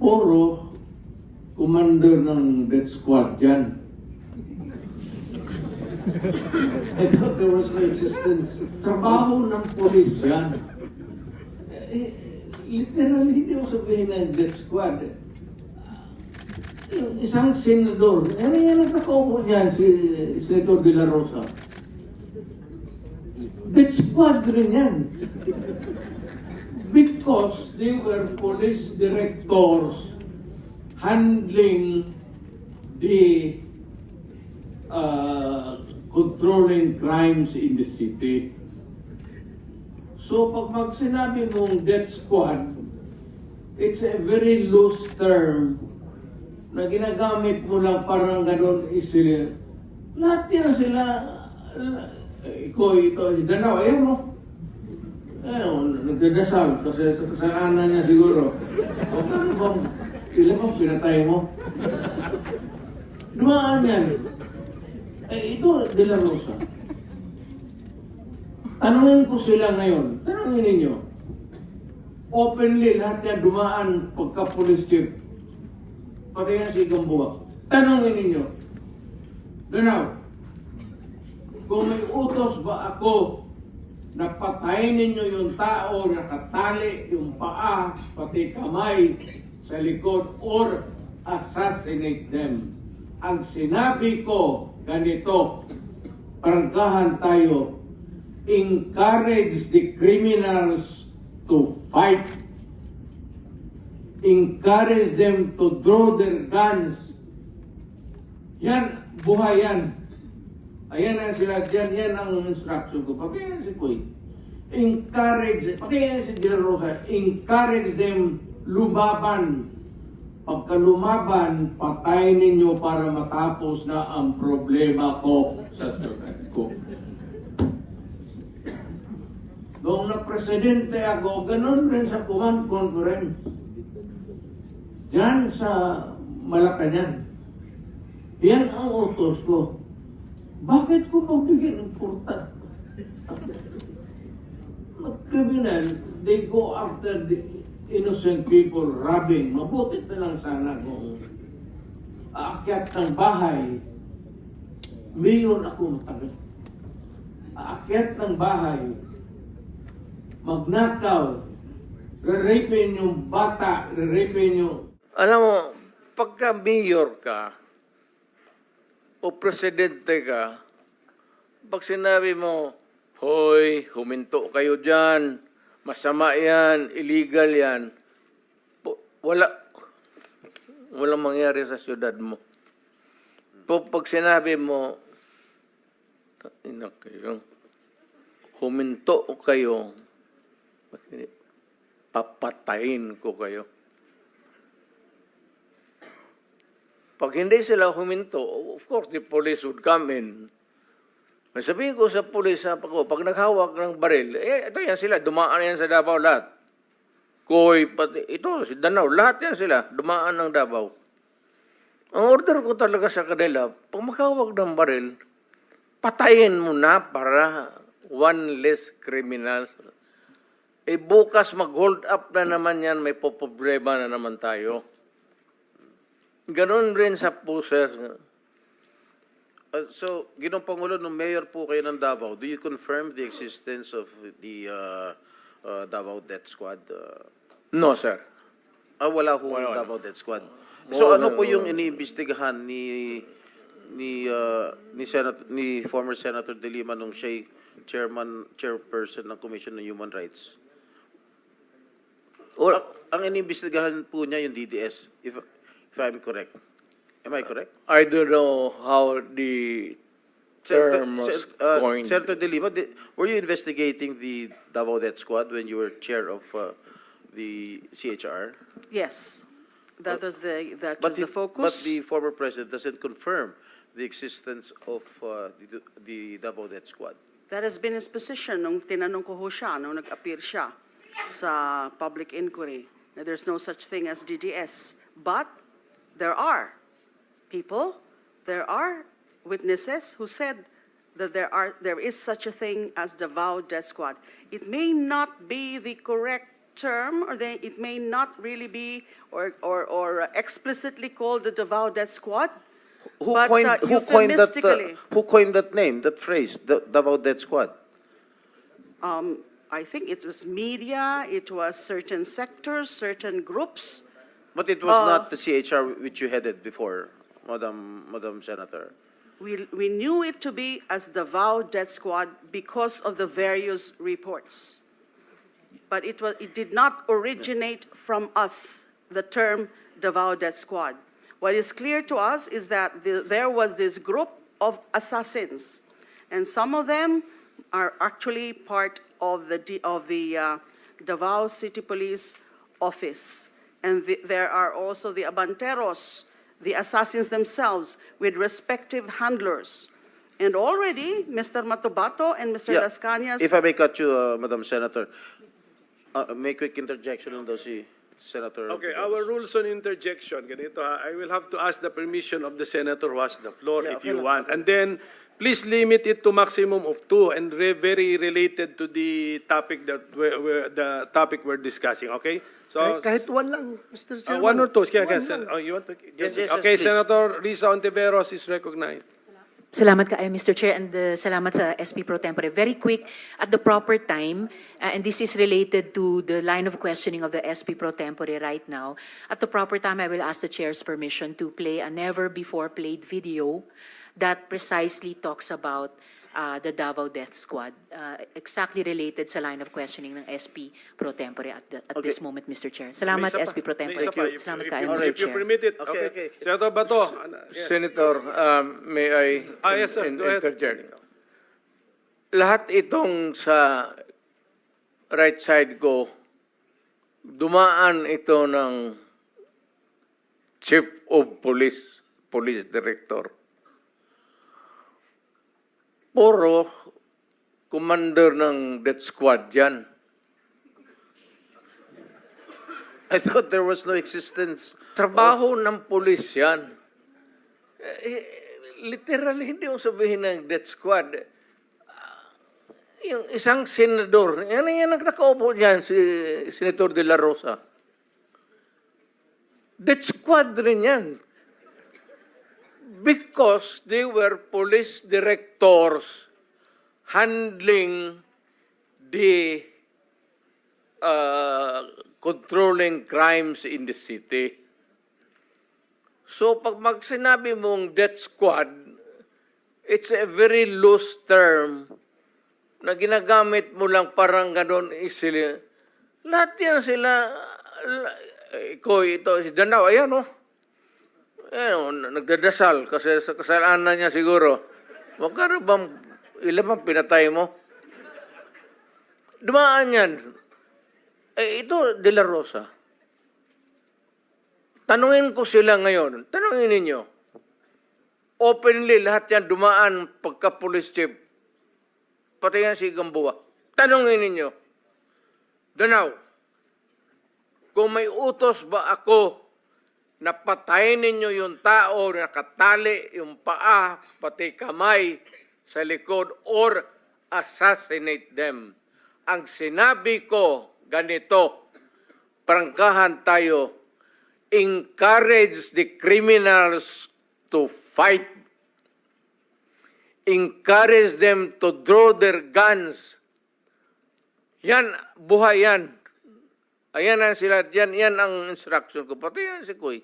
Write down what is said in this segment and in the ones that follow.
Puro commander ng death squad yan. I thought there was no existence. Trabaho ng polis yan. Literally, hindi mo sabihin ng death squad. Yung isang senador, yan ang nakaupo niyan, si Senator De La Rosa. Death squad rin yan. Because they were police directors handling the controlling crimes in the city. So pag sinabi mong death squad, it's a very loose term na ginagamit mo lang parang ganun isili. Lahat yan sila, ito, si Danao, ayun mo. Ayun, nagdadasal kasi sa kasalanan niya siguro. O ano bang, sila bang pinatay mo? Dumaan yan. Ito, De La Rosa. Tanungin ko sila ngayon. Tanungin ninyo. Openly, lahat yan dumaan pagka-police chief. Pati yan si Gamboa. Tanungin ninyo. Ganaw, kung may utos ba ako na patayin ninyo yung tao, nakatali yung paa, pati kamay sa likod, or assassinate them. Ang sinabi ko, ganito, prangkahan tayo, encourage the criminals to fight. Encourage them to draw their guns. Yan, buhay yan. Ayan na sila dyan, yan ang instruction ko. Pati yan si Kuy. Encourage, pati yan si De La Rosa, encourage them lumaban. Pagka lumaban, patayin ninyo para matapos na ang problema ko sa syudad ko. Noong na-presidente ako, ganun rin sa command conference. Diyan sa Malacanang. Yan ang utos ko. Bakit ko pagbigyan ng porta? Mag-criminal, they go after the innocent people robbing. Mabuti na lang sana kung aakyat ng bahay. Mayor ako matagal. Aakyat ng bahay. Magnakaw. Re-rapin yung bata. Re-rapin yung... Alam mo, pagka mayor ka, o presidente ka, pag sinabi mo, hoy, huminto kayo dyan, masama yan, illegal yan, walang mangyari sa syudad mo. Pag sinabi mo, huminto kayo, papatayin ko kayo. Pag hindi sila huminto, of course, the police would come in. Sabihin ko sa police, pag naghawak ng baril, ito yan sila, dumaan yan sa Davao lahat. Koy, pati, ito, si Danao, lahat yan sila, dumaan ng Davao. Ang order ko talaga sa kanila, pag maghawak ng baril, patayin mo na para one less criminals. Bukas mag-hold up na naman yan, may poproblema na naman tayo. Ganon rin sa puser. So, Ginong Pangulo, nung mayor po kayo ng Davao, do you confirm the existence of the Davao Death Squad? No, sir. Wala ho ang Davao Death Squad. So, ano po yung iniimbestigahan ni former Senator De Lima nung siya chairperson ng Commission on Human Rights? Ang iniimbestigahan po niya yung DDS, if I'm correct. Am I correct? I don't know how the term was coined. Senator De Lima, were you investigating the Davao Death Squad when you were chair of the CHR? Yes, that was the focus. But the former president doesn't confirm the existence of the Davao Death Squad. That has been his position nung tinanong ko ho siya, nung nag-appear siya sa public inquiry, that there's no such thing as DDS. But there are people, there are witnesses who said that there is such a thing as Davao Death Squad. It may not be the correct term, or it may not really be, or explicitly called the Davao Death Squad. Who But, coined, euphemistically. who coined that name, that phrase, the Davao Death Squad? I think it was media, it was certain sectors, certain groups. But it was not the CHR which you headed before, Madam Senator. We knew it to be as Davao Death Squad because of the various reports. But it did not originate from us, the term Davao Death Squad. What is clear to us is that there was this group of assassins, and some of them are actually part of the Davao City Police Office. And there are also the Abanteros, the assassins themselves, with respective handlers. And already, Mr. Matubato and Mr. Yeah. Las Cañas. If I may cut you, Madam Senator, may quick interjection on those, Senator. Okay, our rules on interjection, ganito ha, I will have to ask the permission of the senator who has the floor Yeah, if okay you lang. want. And then, please limit it to maximum of 2 and very related to the topic that the topic we're discussing, okay? So, Kahit one lang, Mr. Chairman. 1 or 2. Yeah, One yes, lang. oh, you want to? Yes, yes, Okay, please. Senator Risa Ontiveros is recognized. Salamat kaayo, Mr. Chair, and salamat sa SP Pro Tempore. Very quick, at the proper time, and this is related to the line of questioning of the SP Pro Tempore right now. At the proper time, I will ask the Chair's permission to play a never-before-played video that precisely talks about the Davao Death Squad, exactly related sa line of questioning ng SP Pro Tempore at this moment, Mr. Chair. Salamat, May isa pa. SP Pro May Tempore. isa pa. Salamat If kaayo, you- Mr. If you Chair. permit it, Okay, okay. okay. Senator Bato. Yes. Senator, may I Yes, sir. Go ahead. interject? Lahat itong sa right side ko, dumaan ito ng Chief of Police, Police Director. Puro commander ng death squad yan. I thought there was no existence. Trabaho ng pulis yan. Literally, hindi mo sabihin ng death squad. Yung isang senador, yan ang nakaupo dyan, si Senator De La Rosa. Death squad rin yan. Because they were police directors handling the controlling crimes in the city. So pag sinabi mong death squad, it's a very loose term na ginagamit mo lang parang gano'n isili. Lahat yan sila, ito, si Danao, ayan o. Nagdadasal kasi sa kasalanan niya siguro. Huwag ka na bang, ilan bang pinatay mo? Dumaan yan. Ito, De La Rosa. Tanungin ko sila ngayon. Tanungin ninyo. Openly, lahat yan dumaan pagka-police chief. Pati yan si Gamboa. Tanungin ninyo. Danao, kung may utos ba ako na patayin ninyo yung tao na nakatali yung paa, pati kamay sa likod, or assassinate them. Ang sinabi ko, ganito, prangkahan tayo, encourage the criminals to fight. Encourage them to draw their guns. Yan, buhay yan. Ayan ang sila, yan ang instruction ko. Pati yan si Kuy.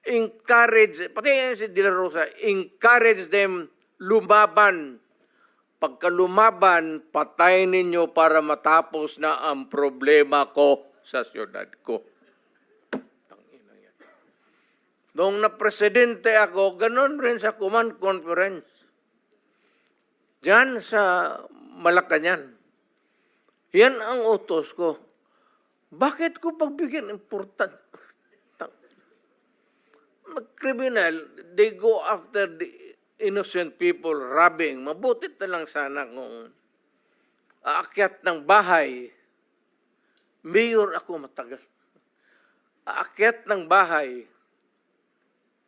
Encourage, pati yan si De La Rosa, encourage them lumaban. Pagka lumaban, patayin ninyo para matapos na ang problema ko sa siyudad ko. Tangina yan. Noong na-presidente ako, ganun rin sa command conference. Diyan sa Malacanang. Yan ang utos ko. Bakit ko pagbigyan important? Mag-criminal, they go after the innocent people robbing. Mabutit na lang sana kung aakyat ng bahay. Mayor ako matagal. Aakyat ng bahay,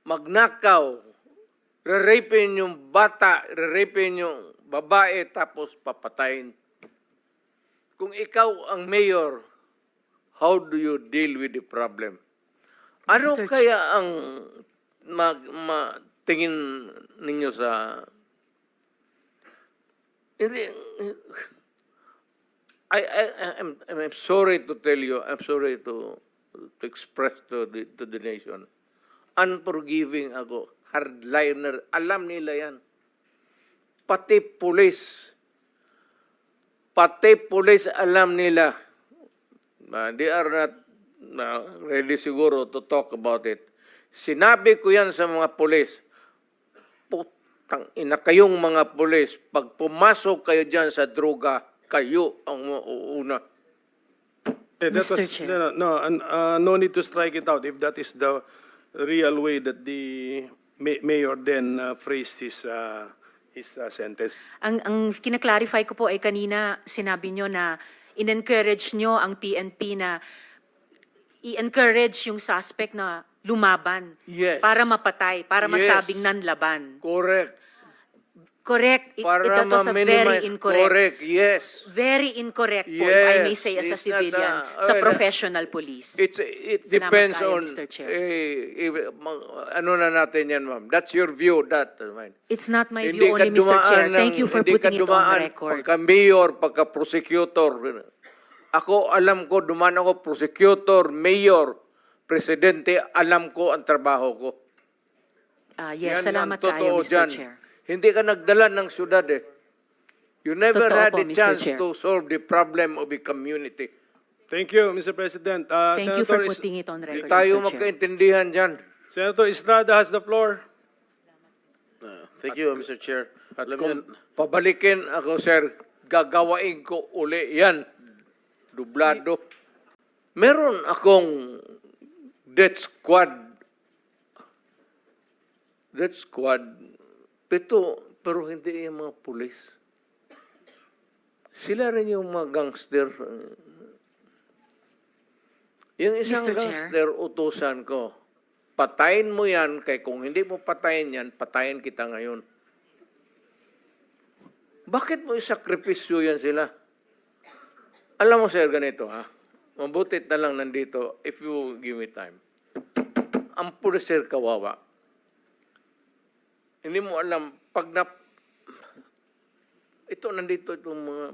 magnakaw, re-rapin yung bata, re-rapin yung babae, tapos papatayin. Kung ikaw ang mayor, how do you deal with the problem? Ano Mr. kaya ang tingin ninyo sa... Hindi, I'm sorry to tell you, I'm sorry to express to the nation. Unforgiving ako, hardliner, alam nila yan. Pati pulis alam nila. They are not ready siguro to talk about it. Sinabi ko yan sa mga pulis. Putang ina kayong mga pulis, pag pumasok kayo dyan sa droga, kayo ang mauuna. Mr. Chair. No need to strike it out if that is the real way that the mayor then phrased his sentence. Ang kinaklarify ko po ay kanina sinabi nyo na in-encourage nyo ang PNP na i-encourage yung suspect na lumaban. Yes. Para mapatay, para Yes. masabing nanlaban. Correct. Correct. Para That was a very ma-minimize. incorrect. Correct, yes. Very incorrect po, if I may Yes, say as a it's not civilian, a- sa okay, professional police. It Salamat depends kayo, on, Mr. Chair. ano na natin yan, ma'am. That's your view, that. Mine. It's not my Hindi view ka only, Mr. Chair. dumaan Thank ng- you for hindi ka putting it on dumaan the record. Pagka-mayor, pagka-prosecutor. Ako, alam ko, dumaan ako prosecutor, mayor, presidente, alam ko ang trabaho ko. Yes, Yan salamat ang totoo kayo, Mr. dyan. Chair. Hindi ka nagdala ng syudad eh. You never Totoo had po, the Mr. chance Chair. to solve the problem of the community. Thank you, Mr. President. Thank you for Senator putting it on Hindi record, tayo Mr. Chair. magkaintindihan dyan. Senator Estrada has the floor. Thank you, Mr. Chair. At Alam kung niyo, pabalikin ako, sir, gagawain ko uli yan. Dublado. Meron akong death squad. Death squad. Pero hindi yung mga pulis. Sila rin yung mga gangster. Yung isang Mr. Chair. gangster, utusan ko. Patayin mo yan, kaya kung hindi mo patayin yan, patayin kita ngayon. Bakit mo isakripisyo yan sila? Alam mo, sir, ganito, ha? Mabutit na lang nandito, if you give me time. Ang pulis, sir, kawawa. Hindi mo alam, ito, nandito itong mga...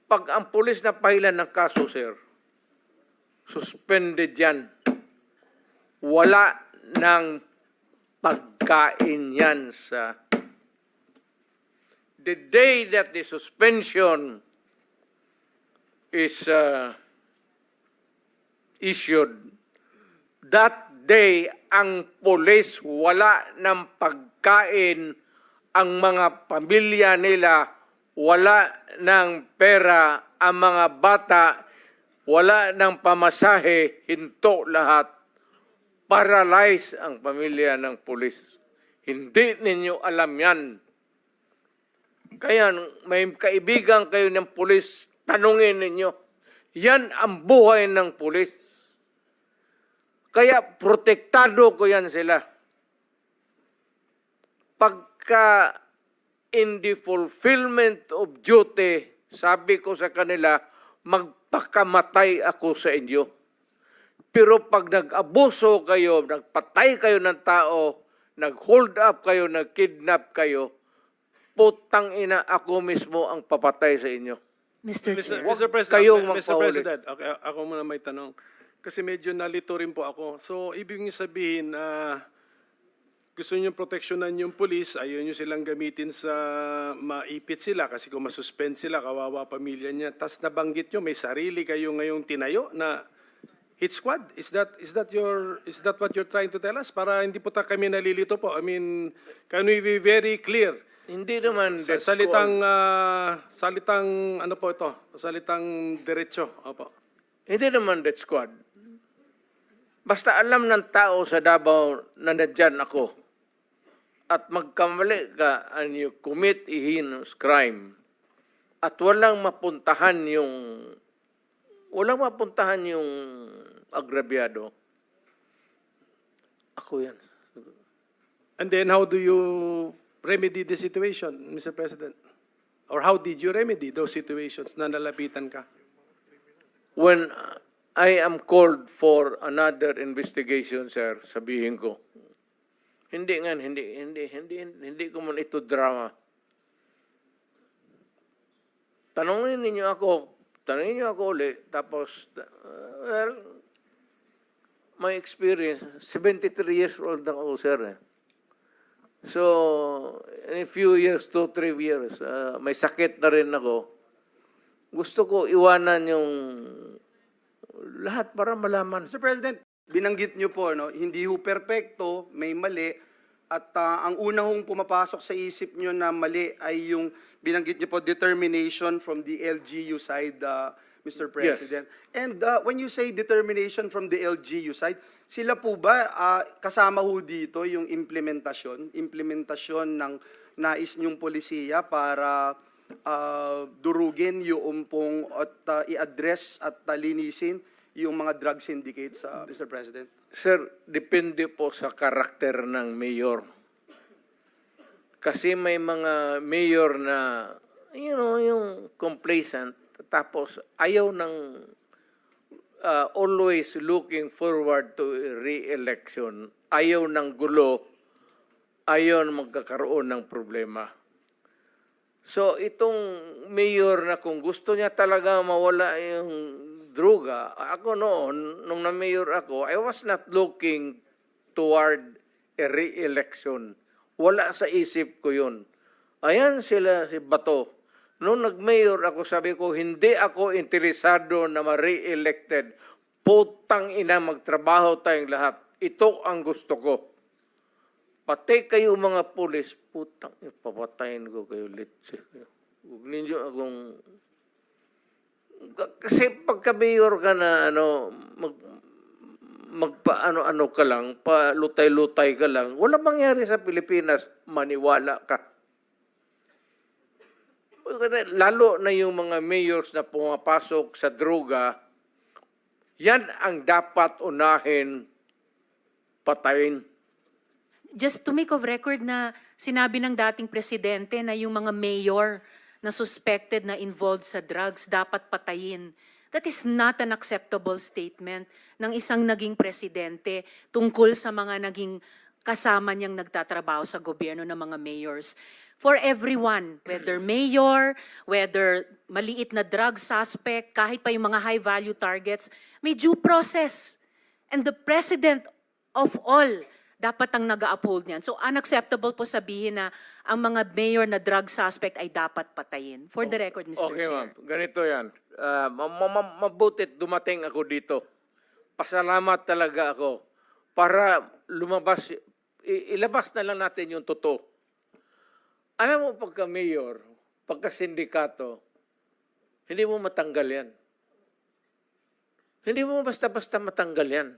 Pag ang pulis na pahilan ng kaso, sir, suspended yan. Wala ng pagkain yan sa... The day that the suspension is issued, that day, ang pulis wala ng pagkain, ang mga pamilya nila wala ng pera, ang mga bata wala ng pamasahe, hinto lahat. Paralyze ang pamilya ng pulis. Hindi ninyo alam yan. Kaya may kaibigan kayo ng pulis, tanungin ninyo. Yan ang buhay ng pulis. Kaya protektado ko yan sila. Pagka in the fulfillment of duty, sabi ko sa kanila, magpakamatay ako sa inyo. Pero pag nag-abuso kayo, nagpatay kayo ng tao, nag-hold up kayo, nag-kidnap kayo, putang ina, ako mismo ang papatay sa inyo. Mr. Chair. Mr. President, kayong Mr. magpahuli. President, okay, ako muna may tanong. Kasi medyo nalito rin po ako. So, ibig niyo sabihin, gusto niyo proteksyonan yung police, ayaw niyo silang gamitin sa maipit sila kasi kung masuspend sila, kawawa pamilya niya. Tas nabanggit niyo, may sarili kayo ngayong tinayo na hit squad. Is that what you're trying to tell us? Para hindi po kami nalilito po. I mean, can we be very clear? Hindi naman death Salitang, squad. salitang, ano po ito? Salitang diretso. Opo. Hindi naman death squad. Basta alam ng tao sa Davao na nandyan ako at magkamali ka and you commit a heinous crime at walang mapuntahan yung agrabyado, ako yan. And then how do you remedy the situation, Mr. President? Or how did you remedy those situations na nalapitan ka? When I am called for another investigation, sir, sabihin ko. Hindi ko man ito drama. Tanungin niyo ako ulit, tapos, well, my experience, 73 years old na ako, sir. So, in a few years, 2-3 years, may sakit na rin ako. Gusto ko iwanan yung lahat para malaman. Mr. President, binanggit niyo po, no, hindi ho perpekto, may mali, at ang una hong pumapasok sa isip niyo na mali ay yung binanggit niyo po, determination from the LGU side, Mr. President. And when you say determination from the LGU side, sila po ba kasama ho dito yung implementasyon ng nais niyong polisiya para durugin yung pong at i-address at linisin yung mga drug syndicates, Mr. President? Sir, depende po sa karakter ng mayor. Kasi may mga mayor na, yung complacent, tapos ayaw ng always looking forward to re-election, ayaw ng gulo, ayaw na magkakaroon ng problema. So itong mayor na kung gusto niya talaga mawala yung droga, ako noon, nung na-mayor ako, I was not looking toward a re-election. Wala sa isip ko yun. Ayan sila, si Bato. Nung nag-mayor ako, sabi ko, hindi ako interesado na ma-re-elected. Putang ina, magtrabaho tayong lahat. Ito ang gusto ko. Pati kayo mga pulis, putang, papatayin ko kayo litsi. Huwag ninyo akong... Kasi pagka-mayor ka na, magpa-ano-ano ka lang, pa-lutay-lutay ka lang, wala mangyari sa Pilipinas, maniwala ka. Lalo na yung mga mayors na pumapasok sa droga, yan ang dapat unahin patayin. Just to make of record na sinabi ng dating presidente na yung mga mayor na suspected na involved sa drugs dapat patayin. That is not an acceptable statement ng isang naging presidente tungkol sa mga naging kasama niyang nagtatrabaho sa gobyerno ng mga mayors. For everyone, whether mayor, whether maliit na drug suspect, kahit pa yung mga high-value targets, may due process. And the president of all dapat ang nag-uphold niyan. So unacceptable po sabihin na ang mga mayor na drug suspect ay dapat patayin. For the record, Mr. Okay, Chair. ma'am. Ganito yan. Mabutit dumating ako dito. Pasalamat talaga ako para lumabas, ilabas na lang natin yung totoo. Alam mo, pagka mayor, pagka sindikato, hindi mo matanggal yan. Hindi mo basta-basta matanggal yan.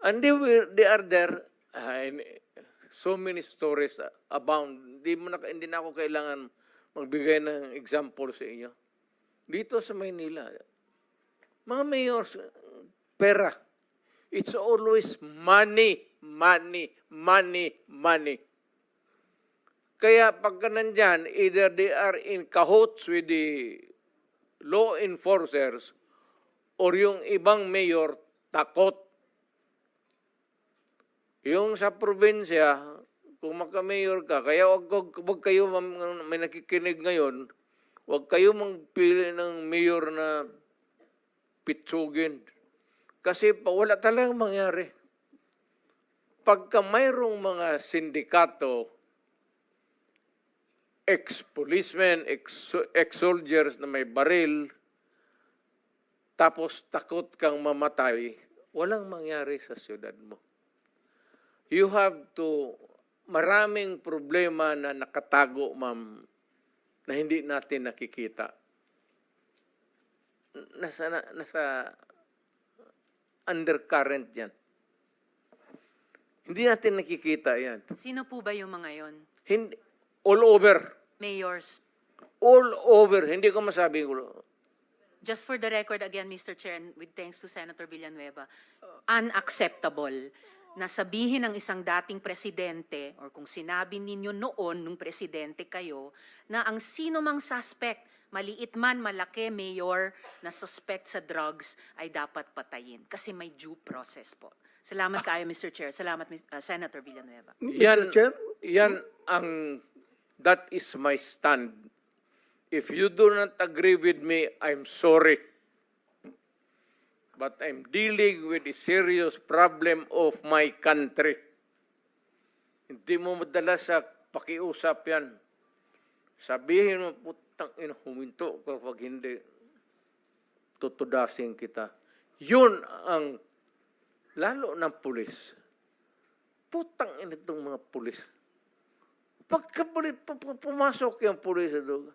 And they are there, so many stories abound. Hindi na ako kailangan magbigay ng example sa inyo. Dito sa Maynila, mga mayors, pera. It's always money, money, money, money. Kaya pagka nandyan, either they are in cahoots with the law enforcers or yung ibang mayor takot. Yung sa probinsya, kung magka-mayor ka, kaya wag kayo, may nakikinig ngayon, wag kayo magpili ng mayor na pitsugin. Kasi wala talagang mangyari. Pagka mayroong mga sindikato, ex-policemen, ex-soldiers na may baril, tapos takot kang mamatay, walang mangyari sa siyudad mo. You have to, maraming problema na nakatago, ma'am, na hindi natin nakikita. Nasa undercurrent yan. Hindi natin nakikita yan. Sino po ba yung mga yon? Hindi, all over. Mayors. All over. Hindi ko masabi ko. Just for the record again, Mr. Chair, and with thanks to Senator Villanueva, unacceptable na sabihin ng isang dating presidente, or kung sinabi ninyo noon nung presidente kayo, na ang sino mang suspect, maliit man, malaki, mayor na suspect sa drugs ay dapat patayin kasi may due process po. Salamat kaayo, Mr. Chair. Salamat, Senator Villanueva. Yan, Chair? yan that is my stand. If you do not agree with me, I'm sorry. But I'm dealing with a serious problem of my country. Hindi mo madala sa pakiusap yan. Sabihin mo, putang ina, huminto kapag hindi, tutudasin kita. Yun ang, lalo ng pulis. Putang ina itong mga pulis. Pagka pumasok yung pulis sa doon,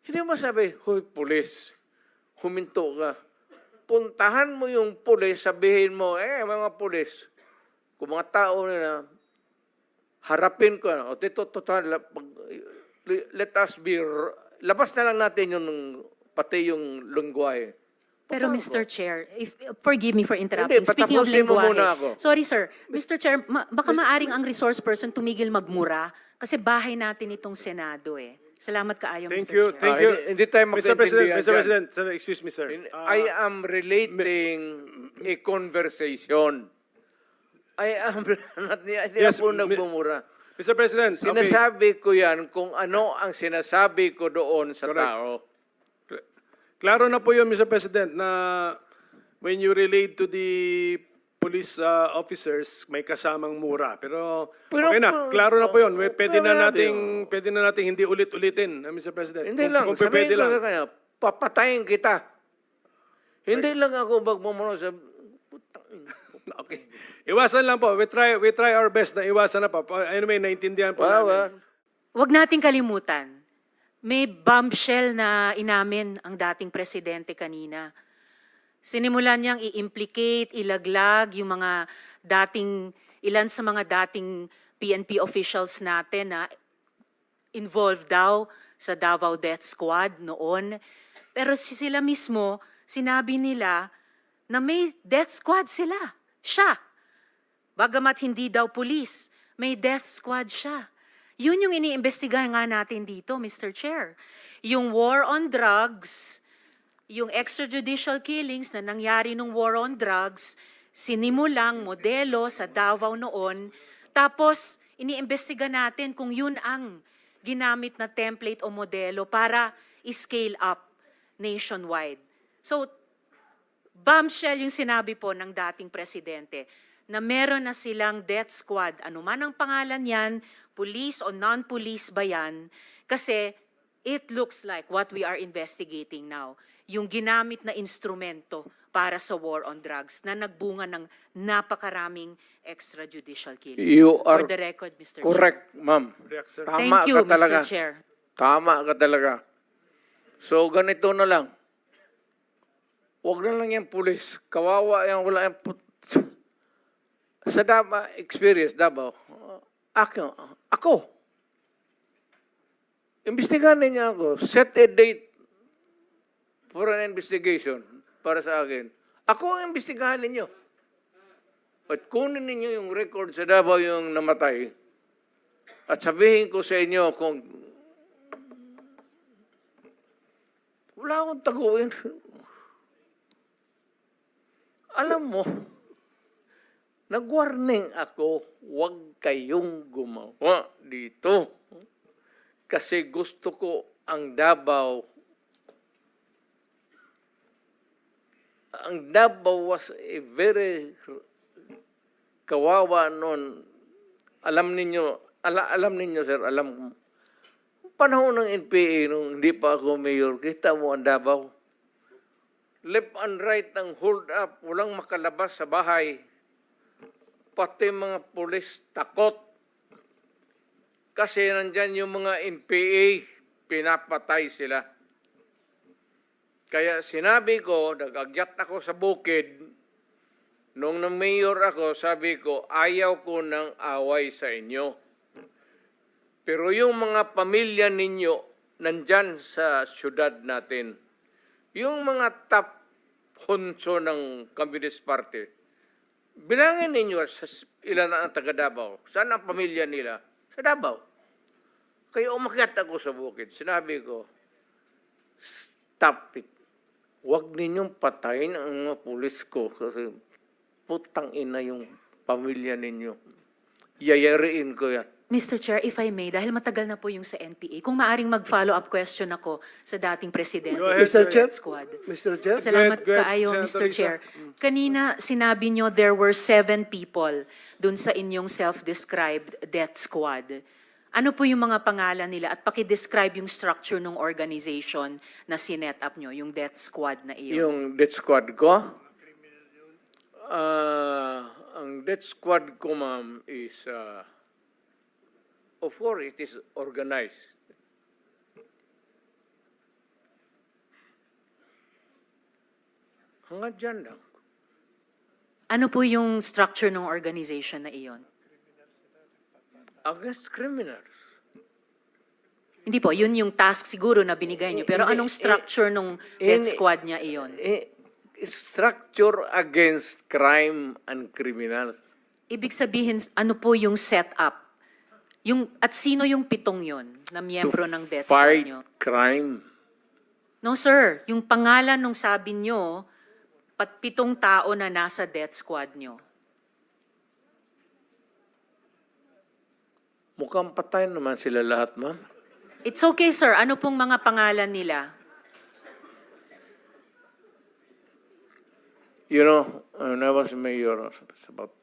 hindi mo sabi, hoy pulis, huminto ka. Puntahan mo yung pulis, sabihin mo, mga pulis, kung mga tao na harapin ko, o dito, total, let us be, labas na lang natin yung, pati yung lungwahe. Pero Paano? Mr. Chair, forgive me for interrupting. Hindi, Speaking of patapusin mo lengguwahe. muna ako. Sorry sir, Mr. Chair, baka maaring ang resource person tumigil magmura kasi bahay natin itong Senado eh. Salamat kaayo, Thank Mr. you, Chair. thank you. Hindi tayo Mr. President, magkaintindihan Mr. dyan. President, sir, excuse me, sir. I am relating a conversation. I am, hindi Yes, ako nagbumura. Mr. President, okay. Sinasabi ko yan kung ano ang sinasabi ko doon sa Correct. tao. Klaro na po yun, Mr. President, na when you relate to the police officers, may kasamang mura. Pero okay na, klaro na po yun. Pwede na nating hindi ulit-ulitin, Mr. President. Hindi lang, Kung pwede sabihin ko lang. na kanya, papatayin kita. Hindi lang ako magmumuro sa... Okay. Iwasan lang po. We try our best na iwasan na po. Anyway, naintindihan po namin. Huwag nating kalimutan, may bombshell na inamin ang dating presidente kanina. Sinimulan niyang i-implicate, ilaglag yung mga ilan sa mga dating PNP officials natin na involved daw sa Davao Death Squad noon. Pero sila mismo, sinabi nila na may death squad sila. Siya. Bagamat hindi daw pulis, may death squad siya. Yun yung iniimbestigahan nga natin dito, Mr. Chair. Yung war on drugs, yung extrajudicial killings na nangyari nung war on drugs, sinimulang modelo sa Davao noon, tapos iniimbestiga natin kung yun ang ginamit na template o modelo para i-scale up nationwide. So, bombshell yung sinabi po ng dating presidente na meron na silang death squad, anuman ang pangalan yan, police o non-police ba yan, kasi it looks like what we are investigating now, yung ginamit na instrumento para sa war on drugs na nagbunga ng napakaraming extrajudicial killings. You are For the record, Mr. correct, ma'am. React, sir. Chair. Tama Thank you, ka talaga. Mr. Chair. Tama ka talaga. So, ganito na lang. Huwag na lang yung pulis. Kawawa yan, wala yung sa experience, Davao, ako. Imbestigahan niya ako. Set a date for an investigation para sa akin. Ako ang imbestigahan ninyo. At kunin ninyo yung record sa Davao yung namatay. At sabihin ko sa inyo kung wala akong taguin. Alam mo, nag-warning ako, huwag kayong gumawa dito. Kasi gusto ko ang Davao. Ang Davao was a very kawawa noon. Alam ninyo, sir, alam. Panahon ng NPA, nung hindi pa ako mayor, kita mo ang Davao. Left and right ang hold up, walang makalabas sa bahay. Pati mga pulis takot. Kasi nandyan yung mga NPA, pinapatay sila. Kaya sinabi ko, nag-agyat ako sa bukid, nung na-mayor ako, sabi ko, ayaw ko ng away sa inyo. Pero yung mga pamilya ninyo, nandyan sa syudad natin, yung mga top honso ng Communist Party, bilangin ninyo ilan ang taga Davao. Saan ang pamilya nila? Sa Davao. Kaya umakyat ako sa bukid. Sinabi ko, stop it. Huwag ninyong patayin ang mga pulis ko kasi putang ina yung pamilya ninyo. Yayariin ko yan. Mr. Chair, if I may, dahil matagal na po yung sa NPA, kung maaring mag-follow-up question ako sa dating presidente Go ahead, ng sir. Death Squad. Mr. Chair? Salamat Go ahead, kaayo, Senator Mr. Chair. Risa. Kanina, sinabi nyo there were 7 people dun sa inyong self-described death squad. Ano po yung mga pangalan nila at paki-describe yung structure ng organization na sinet up nyo, yung death squad na iyon? Yung death squad ko, ang death squad ko, ma'am, is, of course, it is organized. Hanggang dyan lang. Ano po yung structure ng organization na iyon? Against criminals. Hindi po, yun yung task siguro na binigay nyo. Pero anong structure ng death squad niya iyon? Structure against crime and criminals. Ibig sabihin, ano po yung setup? At sino yung 7 yon na miyembro ng death squad Fight nyo? crime. No, sir. Yung pangalan nung sabi nyo, 7 tao na nasa death squad nyo. Mukhang patay naman sila lahat, ma'am. It's okay, sir. Ano pong mga pangalan nila? You know, when I was mayor, it's about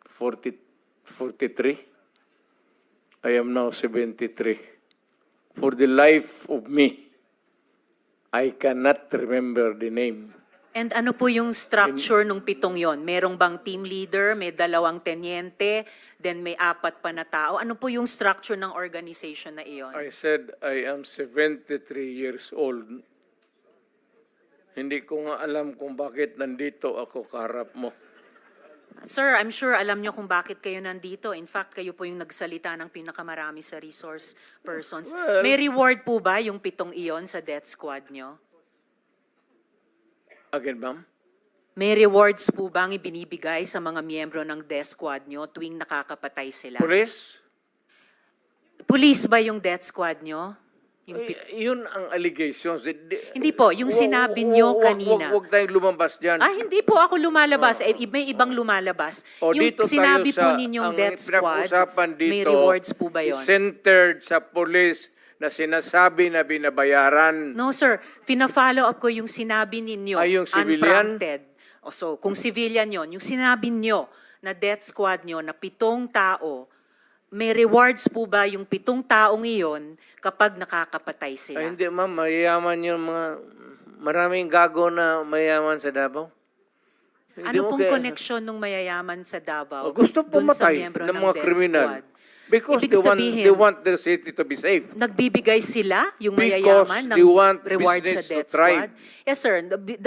43. I am now 73. For the life of me, I cannot remember the name. And ano po yung structure nung 7 yon? Merong bang team leader, may 2 tenyente, then may 4 pa na tao? Ano po yung structure ng organization na iyon? I said I am 73 years old. Hindi ko nga alam kung bakit nandito ako kaharap mo. Sir, I'm sure alam nyo kung bakit kayo nandito. In fact, kayo po yung nagsalita ng pinakamarami sa resource persons. Well- May reward po ba yung 7 iyon sa death squad nyo? Again, ma'am? May rewards po bang ibinibigay sa mga miyembro ng death squad nyo tuwing nakakapatay sila? Police? Police ba yung death squad nyo? Yung Yun ang allegations. Hindi po, yung sinabi nyo kanina. Huwag tayong lumabas dyan. Hindi po ako lumalabas. May ibang lumalabas. O Yung dito sinabi tayo po ninyong ang death squad, pinag-usapan dito, may rewards po ba yun? is centered sa police na sinasabi na binabayaran. No, sir. Pina-follow up ko yung sinabi ninyo. Ay, yung civilian? Unprompted. So, kung civilian yon, yung sinabi nyo na death squad nyo na 7 tao, may rewards po ba yung 7 taong iyon kapag nakakapatay sila? Ay, hindi, ma'am. Mayayaman yung mga... Maraming gago na mayayaman sa Davao. Hindi Ano mo pong kaya- koneksyon ng mayayaman sa Davao? Gusto dun sa pumatay miyembro ng ng mga death kriminal. squad? Because Ibig sabihin, they want their city to be safe. nagbibigay sila, yung Because mayayaman, they want ng reward sa business to death thrive. squad? Yes, sir.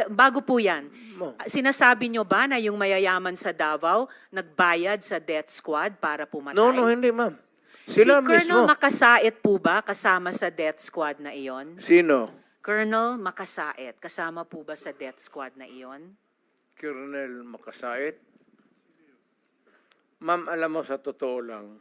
Bago po yan, Mo. sinasabi nyo ba na yung mayayaman sa Davao nagbayad sa death squad para pumatay? No, hindi, ma'am. Si Sila Colonel mismo. Makasait po ba kasama sa death squad na iyon? Sino? Colonel Makasait, kasama po ba sa death squad na iyon? Colonel Makasait? Ma'am, alam mo, sa totoo lang,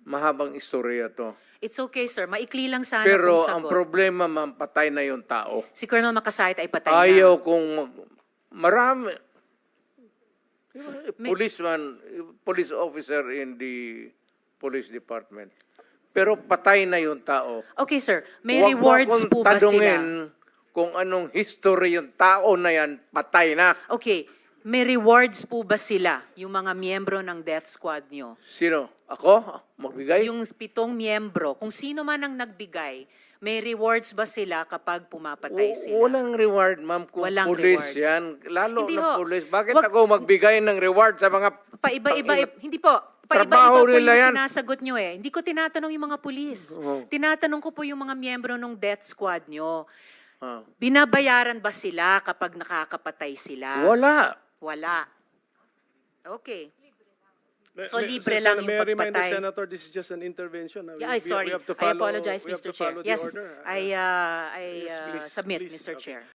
mahabang istorya to. It's okay, sir. Maikli lang sana Pero kung ang sagot. problema, ma'am, patay na yung tao. Si Colonel Makasait ay patay na. Ayaw kung marami. Police officer in the police department. Pero patay na yung tao. Okay, sir. May Huwag mo rewards akong po ba tanungin sila? kung anong history yung tao na yan, patay na. Okay. May rewards po ba sila, yung mga miyembro ng death squad nyo? Sino? Ako? Magbigay? Yung 7 miyembro, kung sino man ang nagbigay, may rewards ba sila kapag pumapatay sila? Walang reward, ma'am, kung Walang police rewards. yan. Lalo Hindi na ho. police. Bakit Wag- ako magbigay ng reward sa mga... Paiba-iba, hindi po. Paiba-iba Trabaho po nila yung yan. sinasagot nyo eh. Hindi ko tinatanong yung mga pulis. Oo. Tinatanong ko po yung mga miyembro ng death squad nyo. Ah. Binabayaran ba sila kapag nakakapatay sila? Wala. Wala. Okay. So, May- libre Sen- lang yung may I remind the pagpatay. Senator, this is just an intervention. Yeah, sorry. We have to I follow, apologize, we have Mr. to Chair. follow the Yes, order. I Yes, please, submit, please. Mr. Okay. Chair.